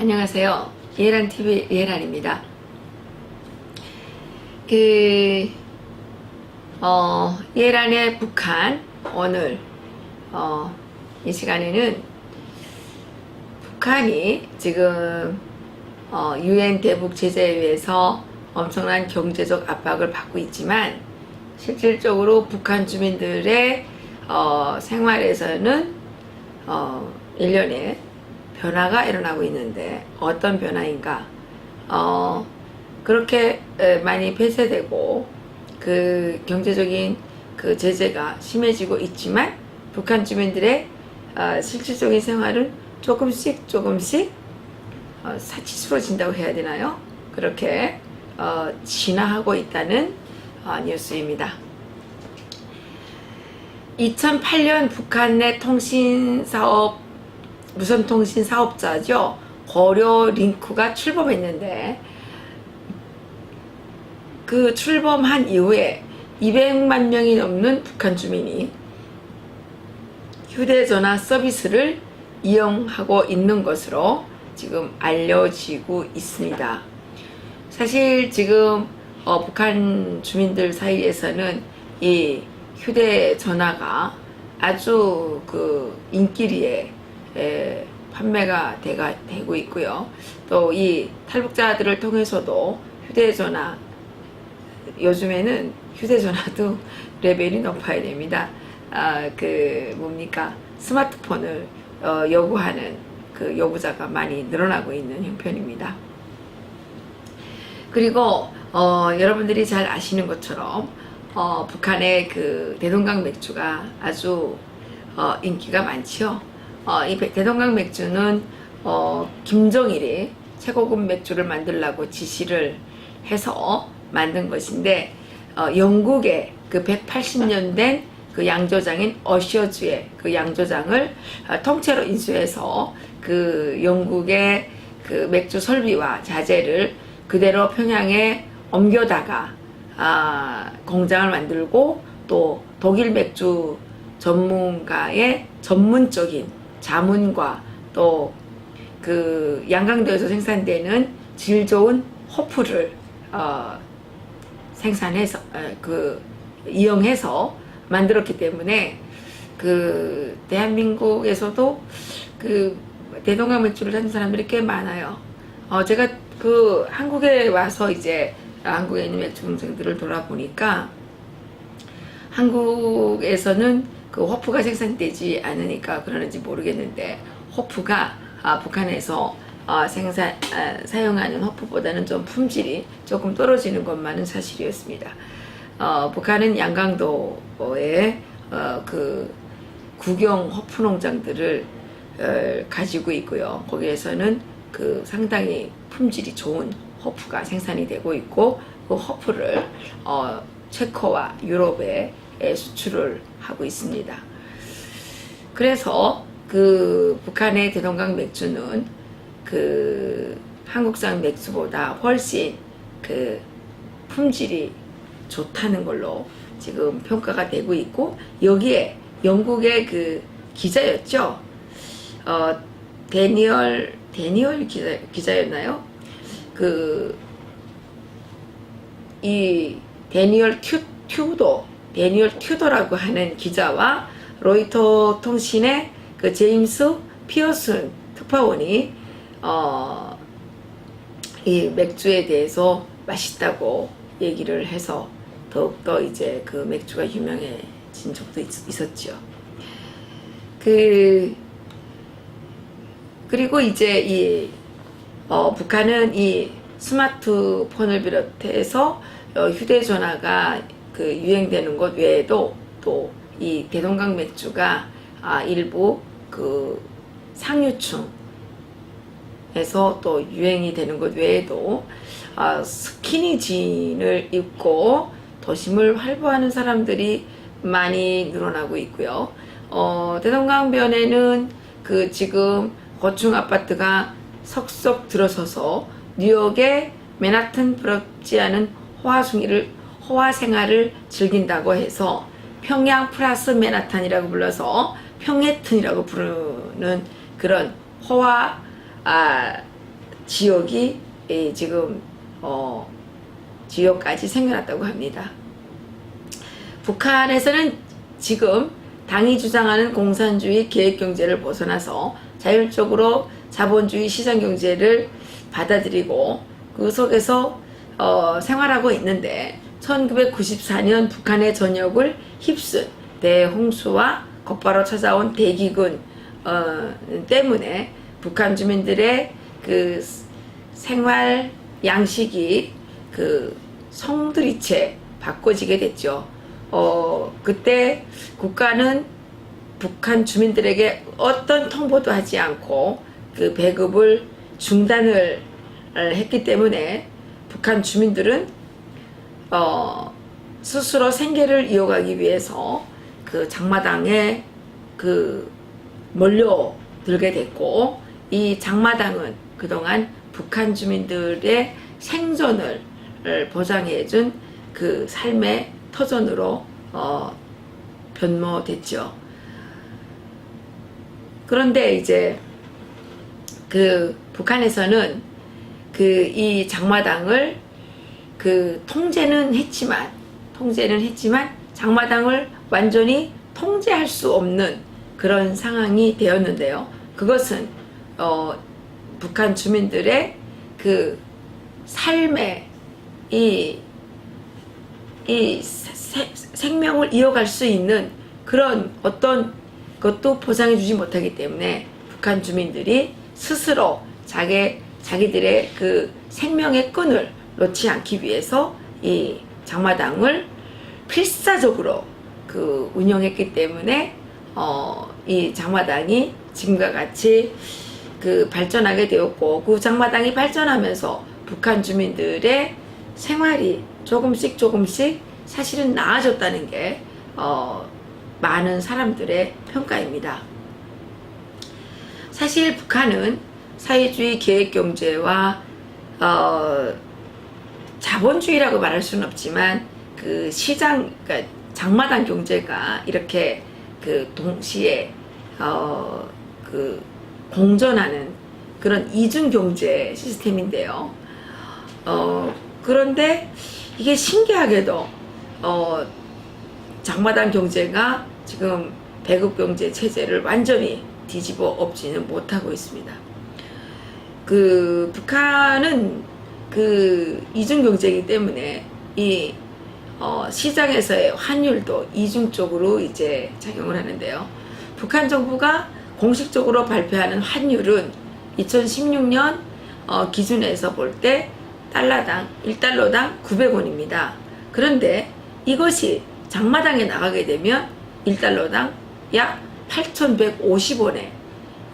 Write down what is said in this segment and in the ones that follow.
안녕하세요. 예란TV 예란입니다. 예란의 북한, 오늘, 이 시간에는 북한이 지금, UN 대북 제재에 의해서 엄청난 경제적 압박을 받고 있지만, 실질적으로 북한 주민들의, 생활에서는, 일련의 변화가 일어나고 있는데 어떤 변화인가? 그렇게 많이 폐쇄되고 그 경제적인 그 제재가 심해지고 있지만 북한 주민들의 실질적인 생활은 조금씩 사치스러워진다고 해야 되나요? 그렇게 진화하고 있다는 뉴스입니다. 2008년 북한 내 통신사업 무선통신 사업자죠. 고려링크가 출범했는데 그 출범한 이후에 200만 명이 넘는 북한 주민이 휴대전화 서비스를 이용하고 있는 것으로 지금 알려지고 있습니다. 사실 지금 북한 주민들 사이에서는 이 휴대전화가 아주 그 인기리에 판매가 되고 있고요. 또 이 탈북자들을 통해서도 휴대전화, 요즘에는 휴대전화도 레벨이 높아야 됩니다. 스마트폰을 요구하는 그 요구자가 많이 늘어나고 있는 형편입니다. 그리고 여러분들이 잘 아시는 것처럼 북한의 그 대동강 맥주가 아주 인기가 많지요. 이 대동강 맥주는 김정일이 최고급 맥주를 만들라고 지시를 해서 만든 것인데 영국의 그 180년 된 그 양조장인 어셔주의 그 양조장을 통째로 인수해서 그 영국의 그 맥주 설비와 자재를 그대로 평양에 옮겨다가 공장을 만들고 또 독일 맥주 전문가의 전문적인 자문과 또 그 양강도에서 생산되는 질 좋은 호프를 생산해서 이용해서 만들었기 때문에 그 대한민국에서도 그 대동강 맥주를 찾는 사람들이 꽤 많아요. 제가 그 한국에 와서 이제 한국에 있는 맥주 공장들을 돌아보니까 한국에서는 그 호프가 생산되지 않으니까 그러는지 모르겠는데 호프가 북한에서 사용하는 호프보다는 좀 품질이 조금 떨어지는 것만은 사실이었습니다. 북한은 양강도에 그 국영 호프 농장들을 가지고 있고요. 거기에서는 그 상당히 품질이 좋은 호프가 생산이 되고 있고 그 호프를 체코와 유럽에 수출을 하고 있습니다. 그래서 그 북한의 대동강 맥주는 그 한국산 맥주보다 훨씬 그 품질이 좋다는 걸로 지금 평가가 되고 있고 여기에 영국의 그 기자였죠. 데니얼 기자였나요? 이 데니얼 튜더라고 하는 기자와 로이터 통신의 그 제임스 피어슨 특파원이 이 맥주에 대해서 맛있다고 얘기를 해서 더욱더 이제 그 맥주가 유명해진 적도 있었죠. 그리고 이제 북한은 이 스마트폰을 비롯해서 휴대전화가 그 유행되는 것 외에도 또 이 대동강 맥주가 일부 그 상류층에서 또 유행이 되는 것 외에도 스키니진을 입고 도심을 활보하는 사람들이 많이 늘어나고 있고요. 대동강변에는 그 지금 고층 아파트가 석석 들어서서 뉴욕의 맨하튼 부럽지 않은 호화 생활을 즐긴다고 해서 평양 플러스 맨하탄이라고 불러서 평해튼이라고 부르는 그런 호화 지역이 지금 지역까지 생겨났다고 합니다. 북한에서는 지금 당이 주장하는 공산주의 계획경제를 벗어나서 자율적으로 자본주의 시장경제를 받아들이고 그 속에서 생활하고 있는데 1994년 북한의 전역을 휩쓴 대홍수와 곧바로 찾아온 대기근 때문에 북한 주민들의 그 생활 양식이 그 송두리째 바꿔지게 됐죠. 그때 국가는 북한 주민들에게 어떤 통보도 하지 않고 그 배급을 중단을 했기 때문에 북한 주민들은 스스로 생계를 이어가기 위해서 그 장마당에 그 몰려들게 됐고, 이 장마당은 그동안 북한 주민들의 생존을 보장해준 그 삶의 터전으로 변모됐죠. 그런데 이제 그 북한에서는 그 이 장마당을 그 통제는 했지만 장마당을 완전히 통제할 수 없는 그런 상황이 되었는데요. 그것은 북한 주민들의 그 삶의 이 생명을 이어갈 수 있는 그런 어떤 것도 보장해 주지 못하기 때문에 북한 주민들이 스스로 자기들의 그 생명의 끈을 놓지 않기 위해서 이 장마당을 필사적으로 그 운영했기 때문에 이 장마당이 지금과 같이 그 발전하게 되었고, 그 장마당이 발전하면서 북한 주민들의 생활이 조금씩 사실은 나아졌다는 게 많은 사람들의 평가입니다. 사실 북한은 사회주의 계획경제와 자본주의라고 말할 수는 없지만 그 시장, 그러니까 장마당 경제가 이렇게 그 동시에 그 공존하는 그런 이중 경제 시스템인데요. 그런데 이게 신기하게도 장마당 경제가 지금 배급 경제 체제를 완전히 뒤집어 엎지는 못하고 있습니다. 그 북한은 그 이중 경제이기 때문에 이 시장에서의 환율도 이중적으로 이제 작용을 하는데요. 북한 정부가 공식적으로 발표하는 환율은 2016년 기준에서 볼 때 달러당 1달러당 900원입니다. 그런데 이것이 장마당에 나가게 되면 1달러당 약 8,150원에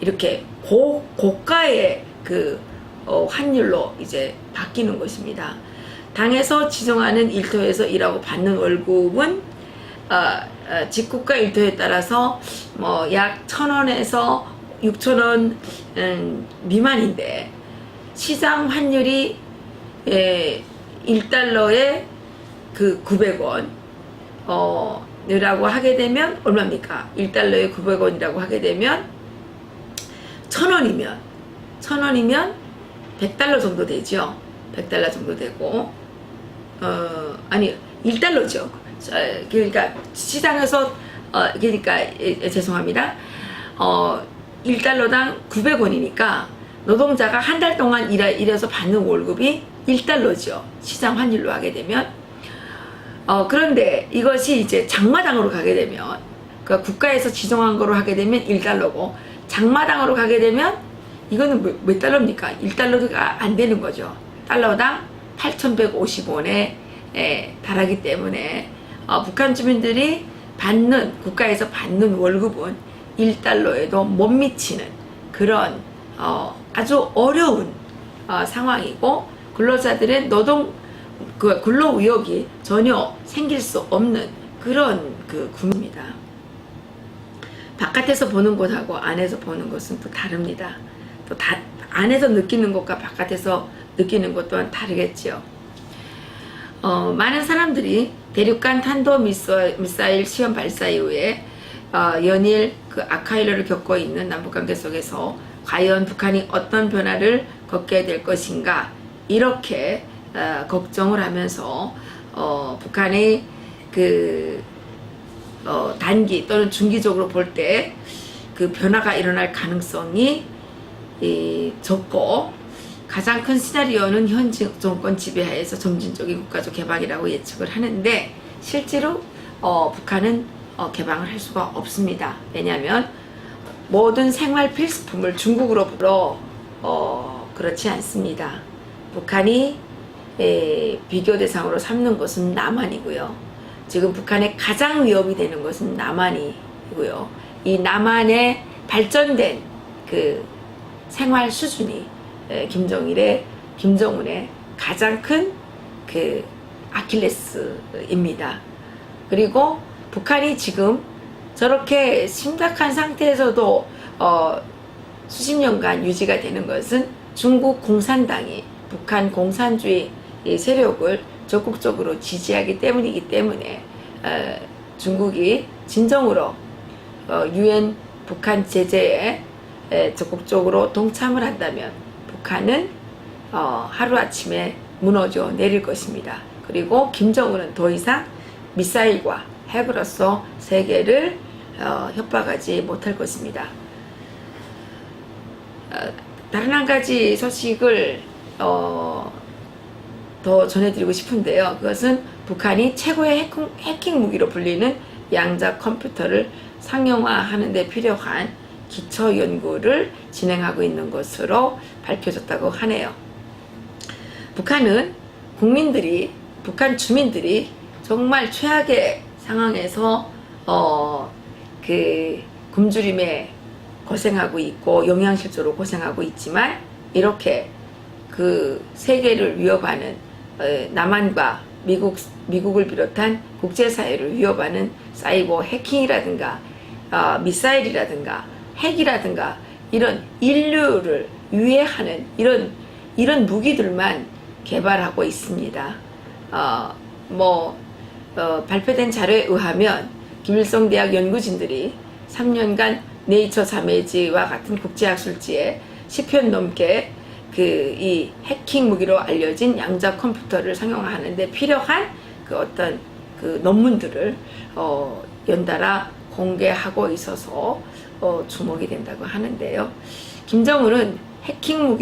이렇게 고가의 그 환율로 이제 바뀌는 것입니다. 당에서 지정하는 일터에서 일하고 받는 월급은 직국가 일터에 따라서 뭐 약 1,000원에서 6,000원 미만인데, 시장 환율이 1달러에 그 900원 이라고 하게 되면 얼마입니까? 1달러에 900원이라고 하게 되면 1,000원이면 100달러 정도 되죠. 100달러 정도 되고, 아니 1달러죠. 그러니까 시장에서 그러니까 죄송합니다. 1달러당 900원이니까 노동자가 한 달 동안 일해서 받는 월급이 1달러죠. 시장 환율로 하게 되면. 그런데 이것이 이제 장마당으로 가게 되면, 그러니까 국가에서 지정한 거로 하게 되면 1달러고, 장마당으로 가게 되면 이거는 몇 달러입니까? 1달러가 안 되는 거죠. 달러당 8,150원에 달하기 때문에 북한 주민들이 국가에서 받는 월급은 1달러에도 못 미치는 그런 아주 어려운 상황이고, 근로자들의 그 근로의욕이 전혀 생길 수 없는 그런 그 국입니다. 바깥에서 보는 것하고 안에서 보는 것은 또 다릅니다. 또 안에서 느끼는 것과 바깥에서 느끼는 것 또한 다르겠지요. 많은 사람들이 대륙간 탄도 미사일 시험 발사 이후에 연일 그 악화일로를 겪고 있는 남북관계 속에서 과연 북한이 어떤 변화를 겪게 될 것인가 이렇게 걱정을 하면서 북한의 그 단기 또는 중기적으로 볼 때 그 변화가 일어날 가능성이 적고 가장 큰 시나리오는 현 정권 지배하에서 점진적인 국가적 개방이라고 예측을 하는데 실제로 북한은 개방을 할 수가 없습니다. 왜냐하면 모든 생활 필수품을 중국으로부터 그렇지 않습니다. 북한이 비교 대상으로 삼는 것은 남한이고요. 지금 북한의 가장 위협이 되는 것은 남한이고요. 이 남한의 발전된 그 생활 수준이 김정은의 가장 큰 그 아킬레스입니다. 그리고 북한이 지금 저렇게 심각한 상태에서도 수십 년간 유지가 되는 것은 중국 공산당이 북한 공산주의 세력을 적극적으로 지지하기 때문이기 때문에 중국이 진정으로 유엔 북한 제재에 적극적으로 동참을 한다면 북한은 하루아침에 무너져 내릴 것입니다. 그리고 김정은은 더 이상 미사일과 핵으로서 세계를 협박하지 못할 것입니다. 다른 한 가지 소식을 더 전해드리고 싶은데요. 그것은 북한이 최고의 해킹 무기로 불리는 양자 컴퓨터를 상용화하는 데 필요한 기초 연구를 진행하고 있는 것으로 밝혀졌다고 하네요. 북한 주민들이 정말 최악의 상황에서 그 굶주림에 고생하고 있고 영양실조로 고생하고 있지만 이렇게 그 세계를 위협하는 남한과 미국을 비롯한 국제사회를 위협하는 사이버 해킹이라든가 미사일이라든가 핵이라든가 이런 인류를 위해하는 이런 무기들만 개발하고 있습니다. 발표된 자료에 의하면 김일성 대학 연구진들이 3년간 네이처 자매지와 같은 국제학술지에 10편 넘게 이 해킹 무기로 알려진 양자 컴퓨터를 상용화하는데 필요한 어떤 논문들을 연달아 공개하고 있어서 주목이 된다고 하는데요. 김정은은 해킹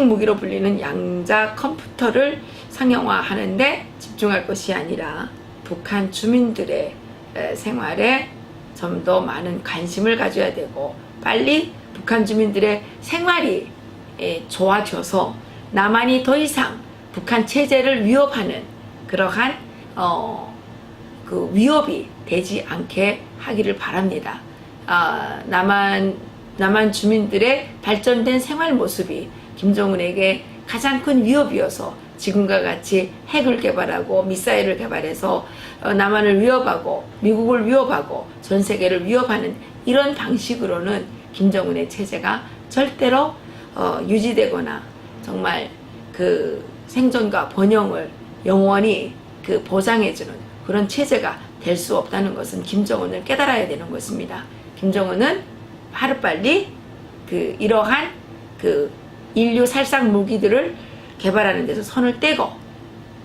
무기로 불리는 양자 컴퓨터를 상용화하는데 집중할 것이 아니라 북한 주민들의 생활에 좀 더 많은 관심을 가져야 되고 빨리 북한 주민들의 생활이 좋아져서 남한이 더 이상 북한 체제를 위협하는 그러한 그 위협이 되지 않게 하기를 바랍니다. 남한 주민들의 발전된 생활 모습이 김정은에게 가장 큰 위협이어서 지금과 같이 핵을 개발하고 미사일을 개발해서 남한을 위협하고 미국을 위협하고 전 세계를 위협하는 이런 방식으로는 김정은의 체제가 절대로 유지되거나 정말 그 생존과 번영을 영원히 보장해주는 그런 체제가 될 수 없다는 것은 김정은을 깨달아야 되는 것입니다. 김정은은 하루빨리 이러한 인류 살상 무기들을 개발하는 데서 손을 떼고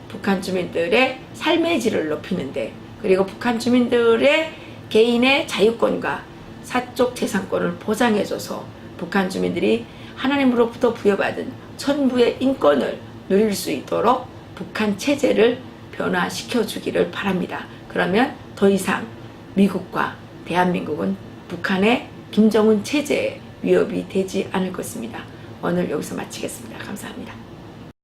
북한 주민들의 삶의 질을 높이는데 그리고 북한 주민들의 개인의 자유권과 사적 재산권을 보장해줘서 북한 주민들이 하나님으로부터 부여받은 천부의 인권을 누릴 수 있도록 북한 체제를 변화시켜 주기를 바랍니다. 그러면 더 이상 미국과 대한민국은 북한의 김정은 체제에 위협이 되지 않을 것입니다. 오늘 여기서 마치겠습니다. 감사합니다.